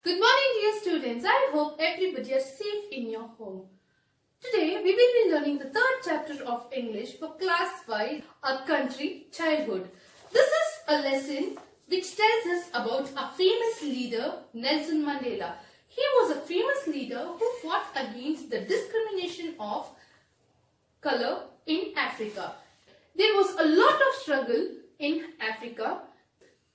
Good morning, dear students. I hope everybody is safe in your home. Today, we will be learning the third chapter of English for class 5, A Country Childhood. This is a lesson which tells us about a famous leader, Nelson Mandela. He was a famous leader who fought against the discrimination of color in Africa. There was a lot of struggle in Africa.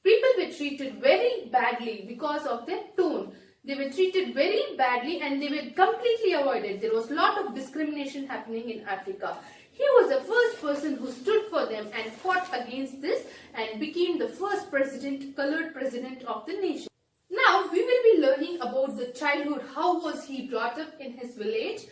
People were treated very badly because of their tone. They were treated very badly and they were completely avoided. There was a lot of discrimination happening in Africa. He was the first person who stood for them and fought against this and became the first president, colored president of the nation. Now we will be learning about the childhood, how was he brought up in his village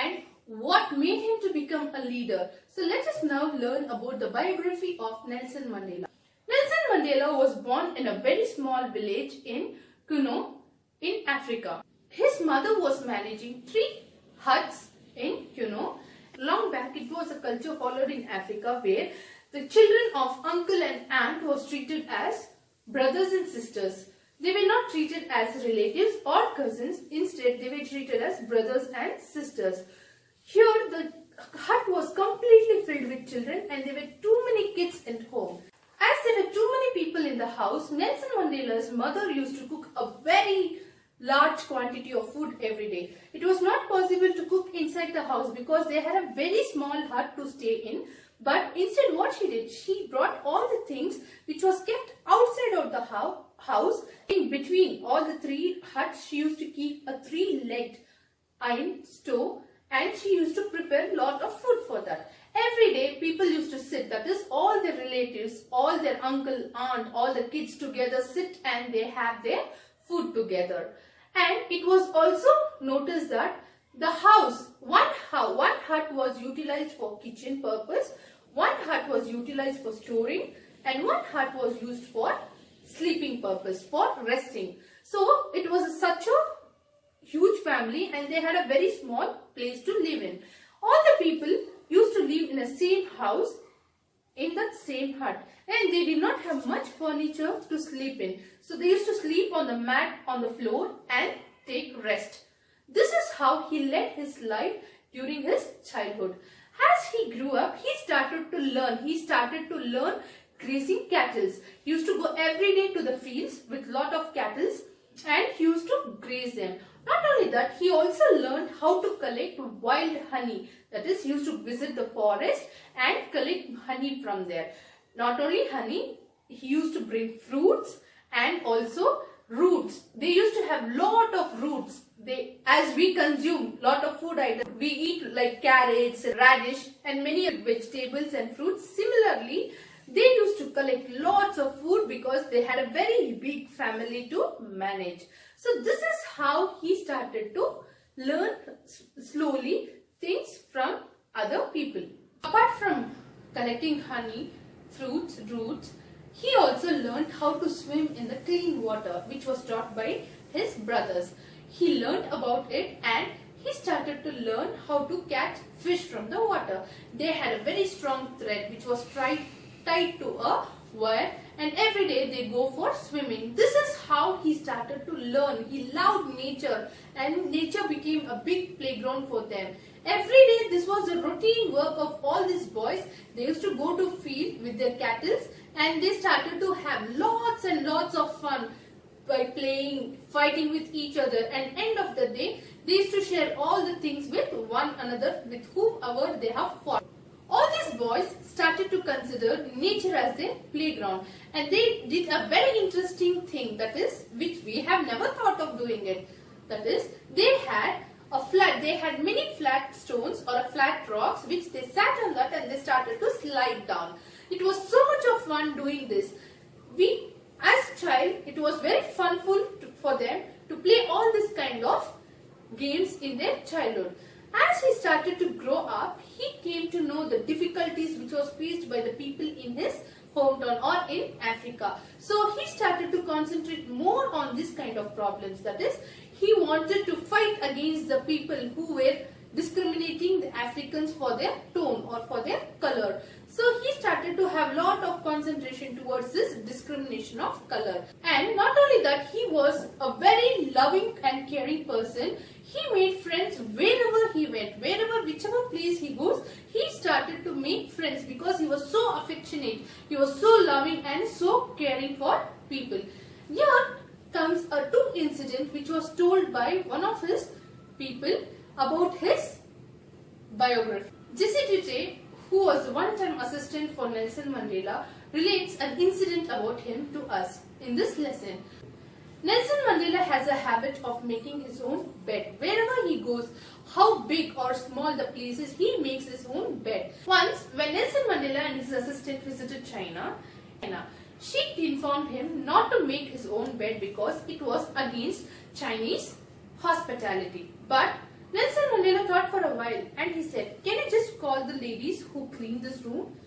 and what made him to become a leader. So let us now learn about the biography of Nelson Mandela. Nelson Mandela was born in a very small village in Kuno in Africa. His mother was managing 3 huts in Kuno. Long back it was a culture followed in Africa where the children of uncle and aunt was treated as brothers and sisters. They were not treated as relatives or cousins. Instead they were treated as brothers and sisters. Here the hut was completely filled with children and there were too many kids at home. As there were too many people in the house, Nelson Mandela's mother used to cook a very large quantity of food every day. It was not possible to cook inside the house because they had a very small hut to stay in. But instead what she did, she brought all the things which was kept outside of the house. In between all the 3 huts, she used to keep a 3-legged iron stove and she used to prepare a lot of food for that. Every day people used to sit, that is all their relatives, all their uncle, aunt, all the kids together sit and they have their food together. And it was also noticed that the house, one hut was utilized for kitchen purpose, one hut was utilized for storing and one hut was used for sleeping purpose, for resting. So it was such a huge family and they had a very small place to live in. All the people used to live in the same house, in that same hut, and they did not have much furniture to sleep in. So they used to sleep on the mat on the floor and take rest. This is how he led his life during his childhood. As he grew up, he started to learn. He started to learn grazing cattle. He used to go every day to the fields with lot of cattle and he used to graze them. Not only that, he also learned how to collect wild honey. That is, he used to visit the forest and collect honey from there. Not only honey, he used to bring fruits and also roots. They used to have lot of roots. As we consume lot of food items, we eat like carrots, radish and many vegetables and fruits. Similarly, they used to collect lots of food because they had a very big family to manage. So this is how he started to learn slowly things from other people. Apart from collecting honey, fruits, roots, he also learned how to swim in the clean water, which was taught by his brothers. He learned about it and he started to learn how to catch fish from the water. They had a very strong thread which was tied to a wire and every day they go for swimming. This is how he started to learn. He loved nature and nature became a big playground for them. Every day this was a routine work of all these boys. They used to go to field with their cattle and they started to have lots and lots of fun by playing, fighting with each other, and end of the day they used to share all the things with one another, with whoever they have fought. All these boys started to consider nature as their playground and they did a very interesting thing, that is, which we have never thought of doing it. That is, they had many flat stones or flat rocks which they sat on that and they started to slide down. It was so much of fun doing this. As child, it was very funful for them to play all this kind of games in their childhood. As he started to grow up, he came to know the difficulties which was faced by the people in his hometown or in Africa. So he started to concentrate more on this kind of problems. That is, he wanted to fight against the people who were discriminating the Africans for their tone or for their color. So he started to have lot of concentration towards this discrimination of color. And not only that, he was a very loving and caring person. He made friends wherever he went, whichever place he goes, he started to make friends because he was so affectionate, he was so loving and so caring for people. Here comes a two incident which was told by one of his people about his biography. Jesse Tutte, who was a one-time assistant for Nelson Mandela, relates an incident about him to us in this lesson. Nelson Mandela has a habit of making his own bed. Wherever he goes, how big or small the place is, he makes his own bed. Once, when Nelson Mandela and his assistant visited China, she informed him not to make his own bed because it was against Chinese hospitality. But Nelson Mandela thought for a while and he said, "Can I just call the ladies who clean this room?"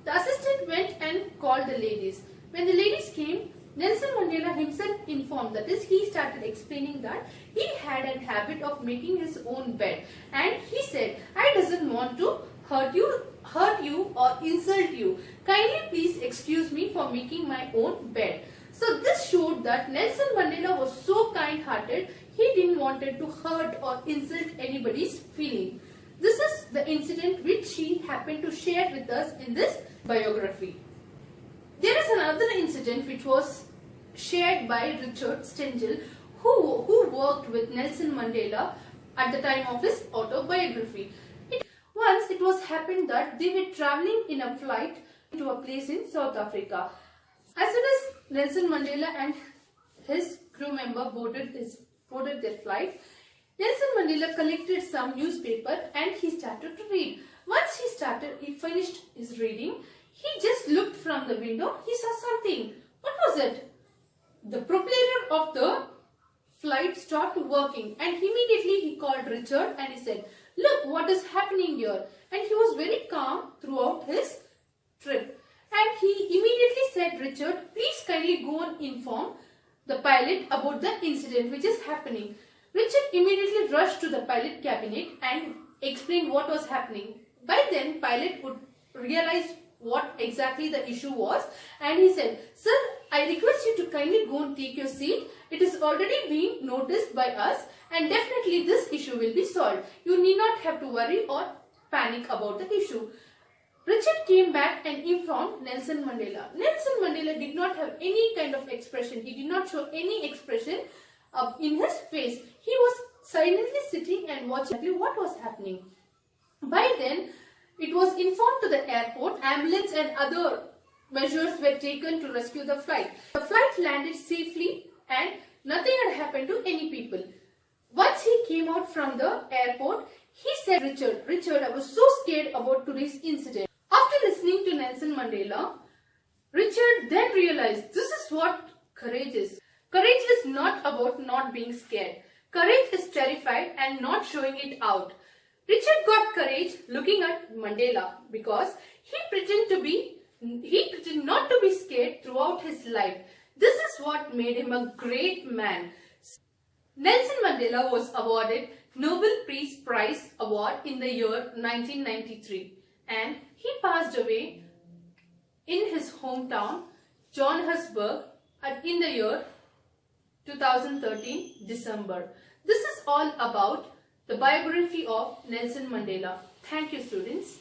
The assistant went and called the ladies. When the ladies came, Nelson Mandela himself informed, that is, he started explaining that he had a habit of making his own bed, and he said, "I doesn't want to hurt you or insult you. Kindly please excuse me for making my own bed." So this showed that Nelson Mandela was so kind-hearted, he didn't want to hurt or insult anybody's feeling. This is the incident which he happened to share with us in this biography. There is another incident which was shared by Richard Stengel, who worked with Nelson Mandela at the time of his autobiography. Once it was happened that they were travelling in a flight to a place in South Africa. As soon as Nelson Mandela and his crew member boarded their flight, Nelson Mandela collected some newspaper and he started to read. Once he finished his reading, he just looked from the window. He saw something. What was it? The propeller of the flight stopped working, and immediately he called Richard and he said, "Look what is happening here." And he was very calm throughout his trip. And he immediately said, "Richard, please kindly go and inform the pilot about the incident which is happening." Richard immediately rushed to the pilot cabinet and explained what was happening. By then, pilot would realize what exactly the issue was, and he said, "Sir, I request you to kindly go and take your seat. It is already being noticed by us, and definitely this issue will be solved. You need not have to worry or panic about the issue." Richard came back and informed Nelson Mandela. Nelson Mandela did not have any kind of expression. He did not show any expression in his face. He was silently sitting and watching what was happening. By then, it was informed to the airport. Ambulance and other measures were taken to rescue the flight. The flight landed safely and nothing had happened to any people. Once he came out from the airport, he said, Richard, I was so scared about today's incident." After listening to Nelson Mandela, Richard then realized this is what courage is. Courage is not about not being scared. Courage is terrified and not showing it out. Richard got courage looking at Mandela because he pretended not to be scared throughout his life. This is what made him a great man. Nelson Mandela was awarded Nobel Peace Prize Award in the year 1993, and he passed away in his hometown, Johannesburg, in the year 2013 December. This is all about the biography of Nelson Mandela. Thank you, students.